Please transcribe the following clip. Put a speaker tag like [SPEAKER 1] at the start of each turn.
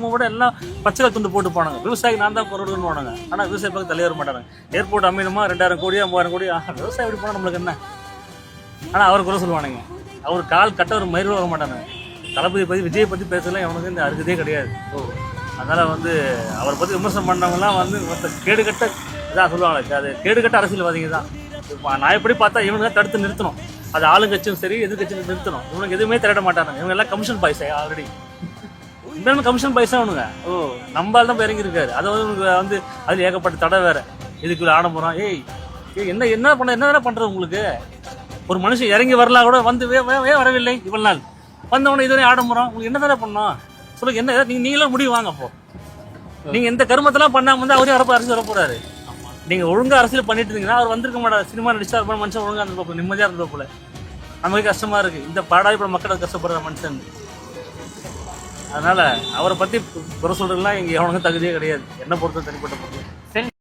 [SPEAKER 1] அவங்க கூட எல்லாம் பச்சை துண்டு போட்டு போனாங்க. விவசாயி நான் தான் பொருள்னு போனாங்க. ஆனால் விவசாய பக்கம் தலையே வர மாட்டாங்க. ஏர்போர்ட் அமையணுமா 2000 கோடியா 3000 கோடியா, விவசாயம் எப்படி போனால் நம்மளுக்கு என்ன? ஆனால் அவர் குறை சொல்லுவானுங்க. அவர் கால் கட்ட ஒரு மயிரும் வர மாட்டாங்க. தளபதி பற்றி விஜயை பற்றி பேசலாம் அவனுக்கு இந்த அருகதே கிடையாது. அதனால் அவரை பற்றி விமர்சனம் பண்ணவங்கலாம் கேடுகட்ட இதான் சொல்லுவாங்களே, அது கேடுகட்ட அரசியல்வாதிங்க தான். நான் எப்படி பார்த்தா இவனுங்க தடுத்து நிறுத்தணும். அது ஆளுங்கட்சியும் சரி எதிர்கட்சியும் நிறுத்தணும். இவனுக்கு எதுவுமே திரட்ட மாட்டாங்க. இவங்க எல்லாம் கமிஷன் பைசா ஆல்ரெடி. இந்த கமிஷன் பைசா அவனுங்க. நம்பால் தான் இறங்கியிருக்காரு. அது அதில் ஏகப்பட்ட தடை வேற. இதுக்குள்ள ஆடம்பரம். என்ன பண்ணுறது உங்களுக்கு? ஒரு மனுஷன் இறங்கி வரலாம் கூட வரவில்லை இவ்வளவு நாள். வந்தவன இதுவரை ஆடம்பரம். உங்களுக்கு என்ன தானே பண்ணோம் சொல்லுங்க? என்ன நீங்களும் முடிவு வாங்க. அப்போ நீங்க எந்த கருமத்தெல்லாம் பண்ணாம அவரே அரசியல் வர போறாரு. நீங்க ஒழுங்கா அரசியல் பண்ணிட்டு இருந்தீங்கன்னா அவர் வந்திருக்க மாட்டார். சினிமா நடிச்சா மனுஷன் ஒழுங்கா இருந்திருப்போம், நிம்மதியா இருந்த போல. நமக்கு கஷ்டமா இருக்கு இந்த பாடாய்ப்புற மக்கள் கஷ்டப்படுற மனுஷன். அதனால அவரை பத்தி குறை சொல்றதுலாம் இங்க எவனுக்கும் தகுதியே கிடையாது. என்ன பொறுத்த தனிப்பட்ட பொறுத்து.